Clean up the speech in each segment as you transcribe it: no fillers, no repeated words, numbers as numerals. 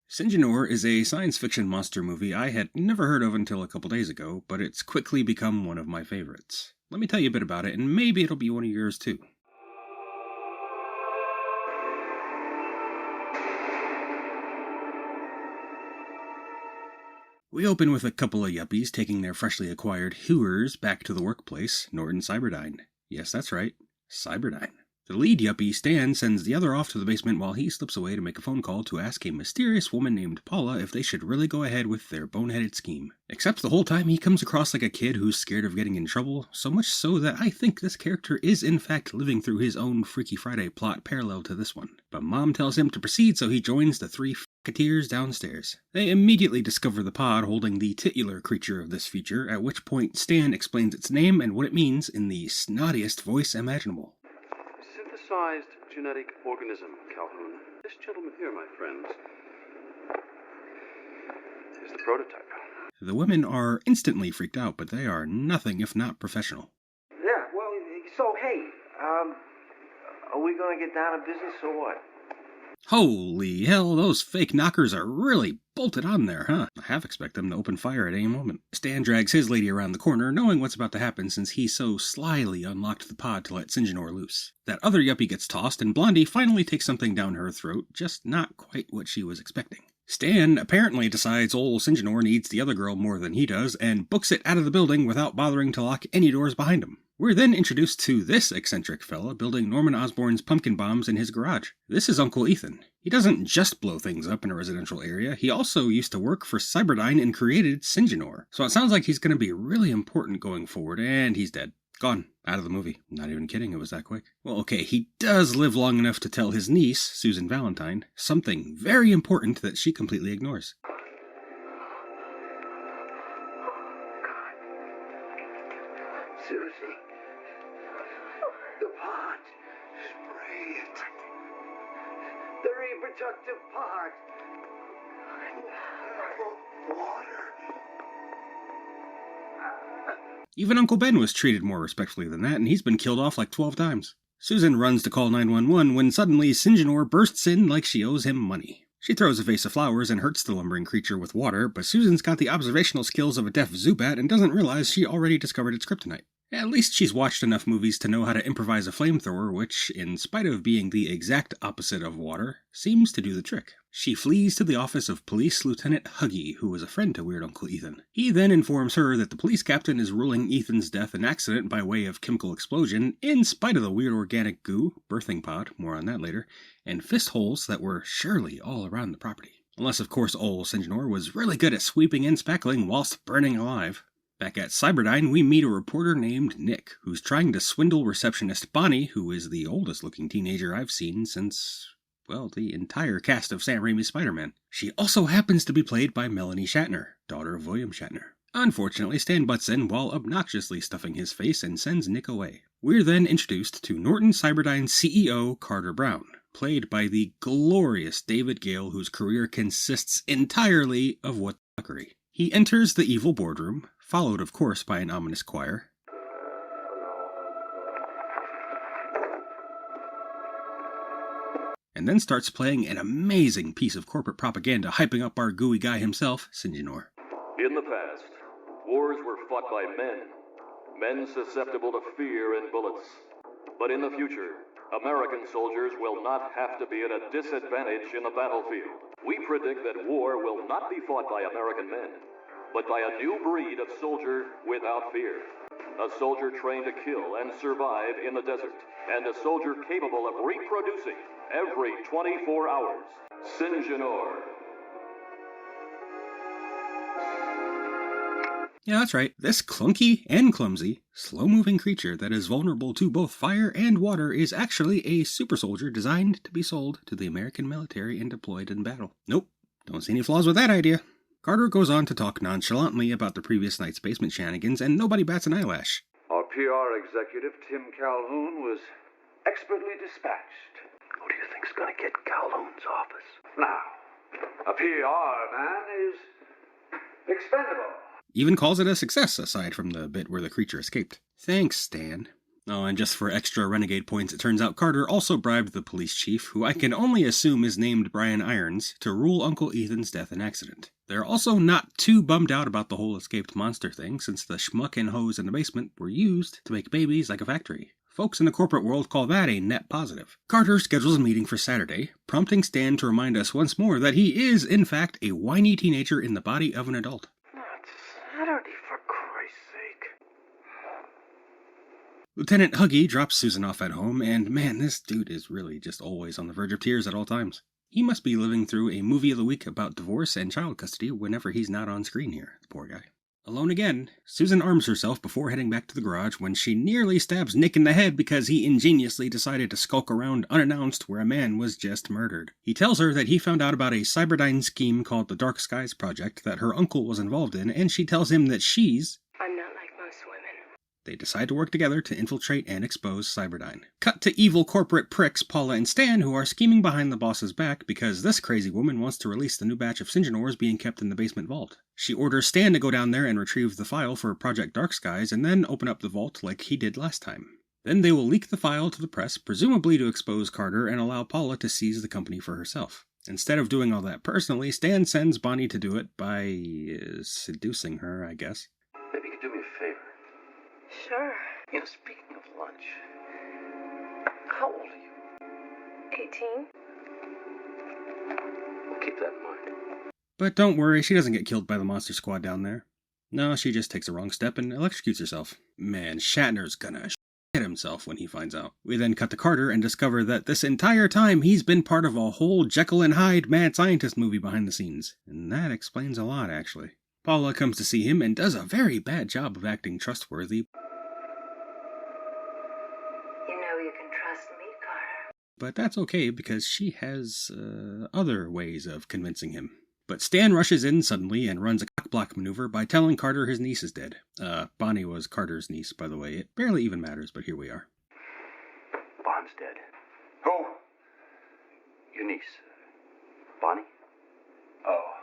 Syngenor is a science fiction monster movie I had never heard of until a couple days ago, but it's quickly become one of my favorites. Let me tell you a bit about it, and maybe it'll be one of yours too. We open with a couple of yuppies taking their freshly acquired hewers back to the workplace, Norton Cyberdyne. Yes, that's right, Cyberdyne. The lead yuppie, Stan, sends the other off to the basement while he slips away to make a phone call to ask a mysterious woman named Paula if they should really go ahead with their boneheaded scheme. Except the whole time he comes across like a kid who's scared of getting in trouble, so much so that I think this character is in fact living through his own Freaky Friday plot parallel to this one. But Mom tells him to proceed, so he joins the three f***keteers downstairs. They immediately discover the pod holding the titular creature of this feature, at which point Stan explains its name and what it means in the snottiest voice imaginable. Synthesized GENetic ORganism, Calhoun. This gentleman here, my friends, is the prototype. The women are instantly freaked out, but they are nothing if not professional. Yeah, well, so hey, are we gonna get down to business or what? Holy hell, those fake knockers are really bolted on there, huh? I half expect them to open fire at any moment. Stan drags his lady around the corner, knowing what's about to happen since he so slyly unlocked the pod to let Syngenor loose. That other yuppie gets tossed, and Blondie finally takes something down her throat, just not quite what she was expecting. Stan apparently decides old Syngenor needs the other girl more than he does, and books it out of the building without bothering to lock any doors behind him. We're then introduced to this eccentric fella building Norman Osborn's pumpkin bombs in his garage. This is Uncle Ethan. He doesn't just blow things up in a residential area, he also used to work for Cyberdyne and created Syngenor. So it sounds like he's going to be really important going forward, and he's dead. Gone. Out of the movie. Not even kidding, it was that quick. Well, okay, he does live long enough to tell his niece, Susan Valentine, something very important that she completely ignores. Susie, the pod, spray it. The reproductive pod. Water. Even Uncle Ben was treated more respectfully than that, and he's been killed off like 12 times. Susan runs to call 911 when suddenly Syngenor bursts in like she owes him money. She throws a vase of flowers and hurts the lumbering creature with water, but Susan's got the observational skills of a deaf Zubat and doesn't realize she already discovered its kryptonite. At least she's watched enough movies to know how to improvise a flamethrower, which, in spite of being the exact opposite of water, seems to do the trick. She flees to the office of Police Lieutenant Huggy, who is a friend to Weird Uncle Ethan. He then informs her that the police captain is ruling Ethan's death an accident by way of chemical explosion, in spite of the weird organic goo, birthing pod, more on that later, and fist holes that were surely all around the property. Unless, of course, old Syngenor was really good at sweeping and spackling whilst burning alive. Back at Cyberdyne, we meet a reporter named Nick, who's trying to swindle receptionist Bonnie, who is the oldest-looking teenager I've seen since, well, the entire cast of Sam Raimi's Spider-Man. She also happens to be played by Melanie Shatner, daughter of William Shatner. Unfortunately, Stan butts in while obnoxiously stuffing his face and sends Nick away. We're then introduced to Norton Cyberdyne's CEO, Carter Brown, played by the glorious David Gale, whose career consists entirely of what the fuckery. He enters the evil boardroom, followed of course by an ominous choir, and then starts playing an amazing piece of corporate propaganda hyping up our gooey guy himself, Syngenor. In the past, wars were fought by men susceptible to fear and bullets. But in the future, American soldiers will not have to be at a disadvantage in the battlefield. We predict that war will not be fought by American men, but by a new breed of soldier without fear. A soldier trained to kill and survive in the desert, and a soldier capable of reproducing every 24 hours. Syngenor. Yeah, that's right. This clunky and clumsy, slow-moving creature that is vulnerable to both fire and water is actually a super soldier designed to be sold to the American military and deployed in battle. Nope, don't see any flaws with that idea. Carter goes on to talk nonchalantly about the previous night's basement shenanigans, and nobody bats an eyelash. Our PR executive, Tim Calhoun, was expertly dispatched. Who do you think's gonna get Calhoun's office? Now, a PR man is expendable. Even calls it a success, aside from the bit where the creature escaped. Thanks, Stan. Oh, and just for extra renegade points, it turns out Carter also bribed the police chief, who I can only assume is named Brian Irons, to rule Uncle Ethan's death and accident. They're also not too bummed out about the whole escaped monster thing, since the schmuck and hose in the basement were used to make babies like a factory. Folks in the corporate world call that a net positive. Carter schedules a meeting for Saturday, prompting Stan to remind us once more that he is, in fact, a whiny teenager in the body of an adult. Not Saturday, for Christ's sake. Lieutenant Huggy drops Susan off at home, and man, this dude is really just always on the verge of tears at all times. He must be living through a movie of the week about divorce and child custody whenever he's not on screen here, the poor guy. Alone again, Susan arms herself before heading back to the garage when she nearly stabs Nick in the head because he ingeniously decided to skulk around unannounced where a man was just murdered. He tells her that he found out about a Cyberdyne scheme called the Dark Skies Project that her uncle was involved in, and she tells him that I'm not like most women. They decide to work together to infiltrate and expose Cyberdyne. Cut to evil corporate pricks Paula and Stan, who are scheming behind the boss's back because this crazy woman wants to release the new batch of Syngenors being kept in the basement vault. She orders Stan to go down there and retrieve the file for Project Dark Skies and then open up the vault like he did last time. Then they will leak the file to the press, presumably to expose Carter and allow Paula to seize the company for herself. Instead of doing all that personally, Stan sends Bonnie to do it by seducing her, I guess. Maybe you could do me a favor. Sure. You know, speaking of lunch, how old are you? 18? We'll keep that in mind. But don't worry, she doesn't get killed by the monster squad down there. No, she just takes a wrong step and electrocutes herself. Man, Shatner's gonna shit himself when he finds out. We then cut to Carter and discover that this entire time he's been part of a whole Jekyll and Hyde mad scientist movie behind the scenes. And that explains a lot, actually. Paula comes to see him and does a very bad job of acting trustworthy. You know you can trust me, Carter. But that's okay because she has other ways of convincing him. But Stan rushes in suddenly and runs a cock-block maneuver by telling Carter his niece is dead. Bonnie was Carter's niece, by the way. It barely even matters, but here we are. Bond's dead. Who? Your niece. Bonnie? Oh.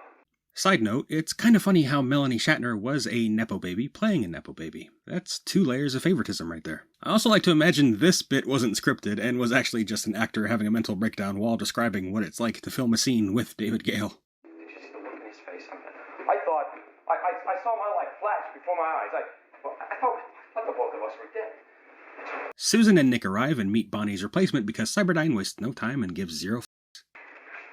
Side note, it's kind of funny how Melanie Shatner was a Nepo baby playing a Nepo baby. That's 2 layers of favoritism right there. I also like to imagine this bit wasn't scripted and was actually just an actor having a mental breakdown while describing what it's like to film a scene with David Gale. I saw my life flash before my eyes. I thought the both of us were dead. Susan and Nick arrive and meet Bonnie's replacement because Cyberdyne wastes no time and gives zero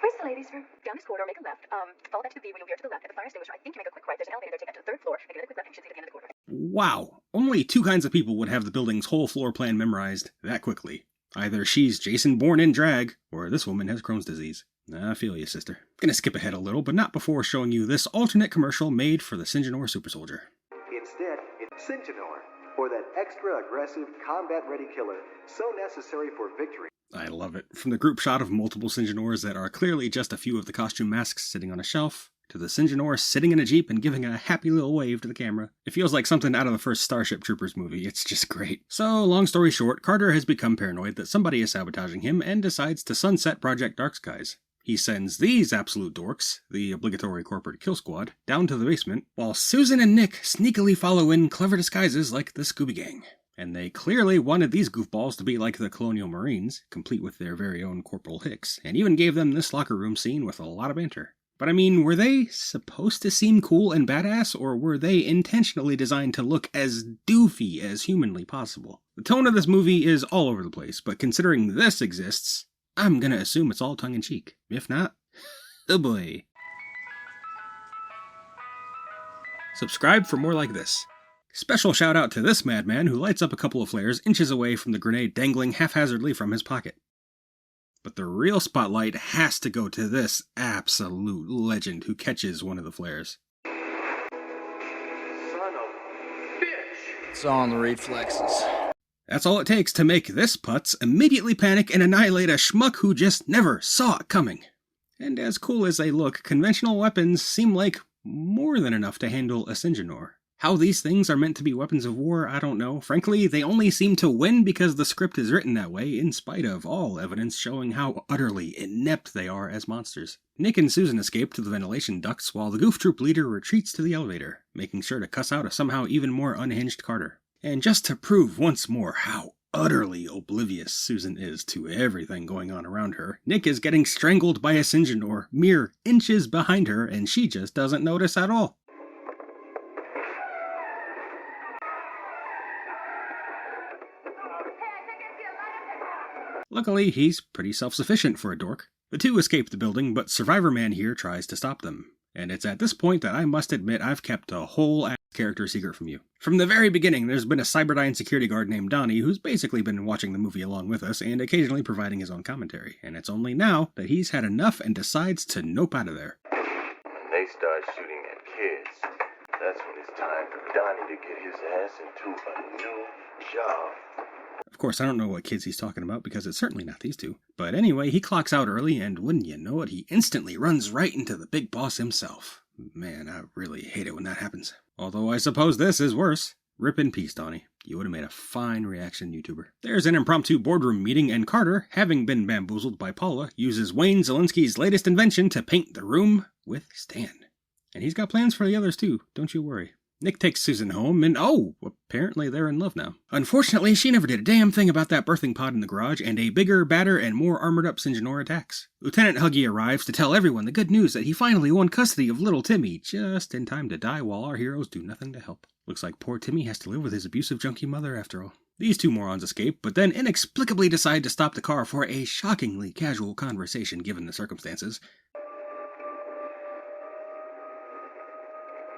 Where's the ladies' room? Down this corridor, make a left. Follow that to the V when you veer to the left. At the fire extinguisher, I think you make a quick right. There's an elevator there. Take that to the 3rd floor. Make another quick left. You should see it at the end of the corridor. Wow. Only 2 kinds of people would have the building's whole floor plan memorized that quickly. Either she's Jason born in drag, or this woman has Crohn's disease. I feel you, sister. Gonna skip ahead a little, but not before showing you this alternate commercial made for the Syngenor Super Soldier. Instead, it's Syngenor, or that extra-aggressive, combat-ready killer so necessary for victory. I love it. From the group shot of multiple Syngenors that are clearly just a few of the costume masks sitting on a shelf, to the Syngenor sitting in a Jeep and giving a happy little wave to the camera. It feels like something out of the first Starship Troopers movie. It's just great. So, long story short, Carter has become paranoid that somebody is sabotaging him and decides to sunset Project Dark Skies. He sends these absolute dorks, the obligatory corporate kill squad, down to the basement, while Susan and Nick sneakily follow in clever disguises like the Scooby Gang. And they clearly wanted these goofballs to be like the Colonial Marines, complete with their very own Corporal Hicks, and even gave them this locker room scene with a lot of banter. But I mean, were they supposed to seem cool and badass, or were they intentionally designed to look as doofy as humanly possible? The tone of this movie is all over the place, but considering this exists, I'm gonna assume it's all tongue-in-cheek. If not, oh boy. Subscribe for more like this. Special shout out to this madman who lights up a couple of flares inches away from the grenade dangling haphazardly from his pocket. But the real spotlight has to go to this absolute legend who catches one of the flares. Son of bitch! It's all in the reflexes. That's all it takes to make this putz immediately panic and annihilate a schmuck who just never saw it coming. And as cool as they look, conventional weapons seem like more than enough to handle a Syngenor. How these things are meant to be weapons of war, I don't know. Frankly, they only seem to win because the script is written that way, in spite of all evidence showing how utterly inept they are as monsters. Nick and Susan escape to the ventilation ducts while the goof troop leader retreats to the elevator, making sure to cuss out a somehow even more unhinged Carter. And just to prove once more how utterly oblivious Susan is to everything going on around her, Nick is getting strangled by a Syngenor mere inches behind her, and she just doesn't notice at all. Luckily, he's pretty self-sufficient for a dork. The two escape the building, but Survivor Man here tries to stop them. And it's at this point that I must admit I've kept a whole ass character secret from you. From the very beginning, there's been a Cyberdyne security guard named Donnie who's basically been watching the movie along with us and occasionally providing his own commentary. And it's only now that he's had enough and decides to nope out of there. When they start shooting at kids, that's when it's time for Donnie to get his ass into a new job. Of course, I don't know what kids he's talking about because it's certainly not these two. But anyway, he clocks out early and wouldn't you know it, he instantly runs right into the big boss himself. Man, I really hate it when that happens. Although I suppose this is worse. Rip in peace, Donnie. You would have made a fine reaction YouTuber. There's an impromptu boardroom meeting and Carter, having been bamboozled by Paula, uses Wayne Zielinski's latest invention to paint the room with Stan. And he's got plans for the others too, don't you worry. Nick takes Susan home, and apparently they're in love now. Unfortunately, she never did a damn thing about that birthing pod in the garage, and a bigger, badder, and more armored-up Syngenor attacks. Lieutenant Huggy arrives to tell everyone the good news that he finally won custody of little Timmy, just in time to die while our heroes do nothing to help. Looks like poor Timmy has to live with his abusive junkie mother after all. These two morons escape, but then inexplicably decide to stop the car for a shockingly casual conversation given the circumstances.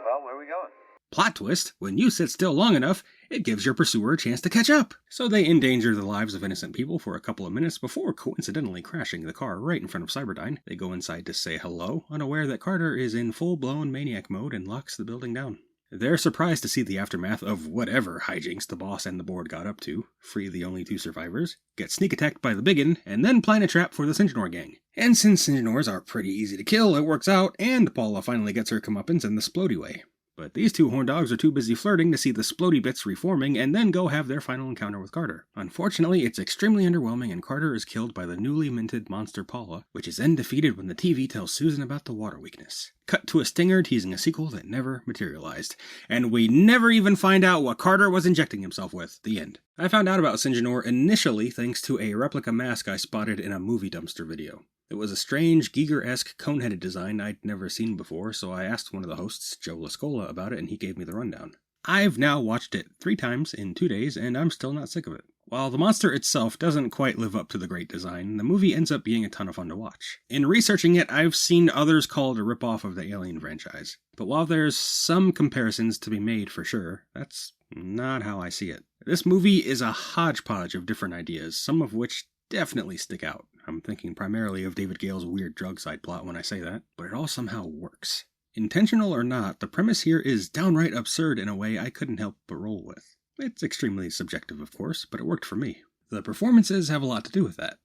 Well, where are we going? Plot twist, when you sit still long enough, it gives your pursuer a chance to catch up. So they endanger the lives of innocent people for a couple of minutes before coincidentally crashing the car right in front of Cyberdyne. They go inside to say hello, unaware that Carter is in full-blown maniac mode and locks the building down. They're surprised to see the aftermath of whatever hijinks the boss and the board got up to, free the only two survivors, get sneak attacked by the biggin, and then plan a trap for the Syngenor gang. And since Syngenors are pretty easy to kill, it works out, and Paula finally gets her comeuppance in the splody way. But these two horn dogs are too busy flirting to see the splody bits reforming and then go have their final encounter with Carter. Unfortunately, it's extremely underwhelming and Carter is killed by the newly minted monster Paula, which is then defeated when the TV tells Susan about the water weakness. Cut to a stinger teasing a sequel that never materialized. And we never even find out what Carter was injecting himself with. The end. I found out about Syngenor initially thanks to a replica mask I spotted in a movie dumpster video. It was a strange, Giger-esque, cone-headed design I'd never seen before, so I asked one of the hosts, Joe Lascola, about it, and he gave me the rundown. I've now watched it 3 times in 2 days, and I'm still not sick of it. While the monster itself doesn't quite live up to the great design, the movie ends up being a ton of fun to watch. In researching it, I've seen others call it a ripoff of the Alien franchise. But while there's some comparisons to be made for sure, that's not how I see it. This movie is a hodgepodge of different ideas, some of which definitely stick out. I'm thinking primarily of David Gale's weird drug side plot when I say that, but it all somehow works. Intentional or not, the premise here is downright absurd in a way I couldn't help but roll with. It's extremely subjective, of course, but it worked for me. The performances have a lot to do with that.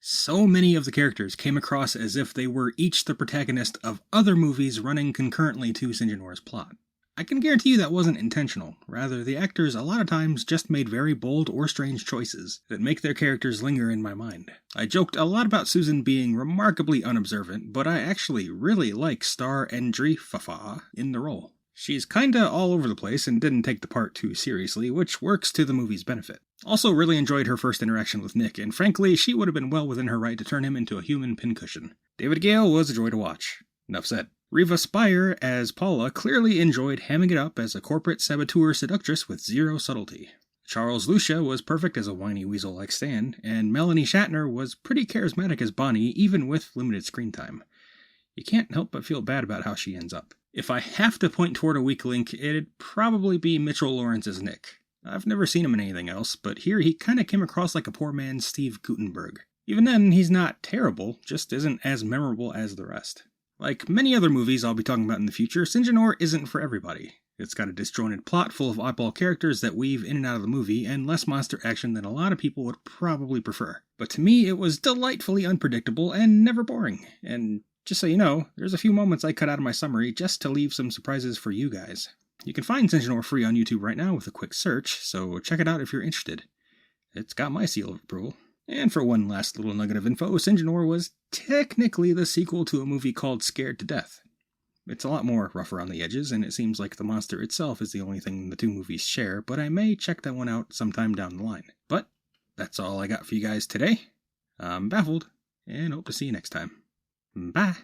So many of the characters came across as if they were each the protagonist of other movies running concurrently to Syngenor's plot. I can guarantee you that wasn't intentional. Rather, the actors a lot of times just made very bold or strange choices that make their characters linger in my mind. I joked a lot about Susan being remarkably unobservant, but I actually really like star Endri Fafa in the role. She's kinda all over the place and didn't take the part too seriously, which works to the movie's benefit. Also really enjoyed her first interaction with Nick, and frankly, she would have been well within her right to turn him into a human pincushion. David Gale was a joy to watch. Enough said. Riva Spire, as Paula, clearly enjoyed hamming it up as a corporate saboteur seductress with zero subtlety. Charles Lucia was perfect as a whiny weasel like Stan, and Melanie Shatner was pretty charismatic as Bonnie, even with limited screen time. You can't help but feel bad about how she ends up. If I have to point toward a weak link, it'd probably be Mitchell Lawrence as Nick. I've never seen him in anything else, but here he kinda came across like a poor man's Steve Guttenberg. Even then, he's not terrible, just isn't as memorable as the rest. Like many other movies I'll be talking about in the future, Syngenor isn't for everybody. It's got a disjointed plot full of oddball characters that weave in and out of the movie, and less monster action than a lot of people would probably prefer. But to me, it was delightfully unpredictable and never boring. And just so you know, there's a few moments I cut out of my summary just to leave some surprises for you guys. You can find Syngenor free on YouTube right now with a quick search, so check it out if you're interested. It's got my seal of approval. And for one last little nugget of info, Syngenor was technically the sequel to a movie called Scared to Death. It's a lot more rough around the edges, and it seems like the monster itself is the only thing the two movies share, but I may check that one out sometime down the line. But that's all I got for you guys today. I'm baffled, and hope to see you next time. Bye!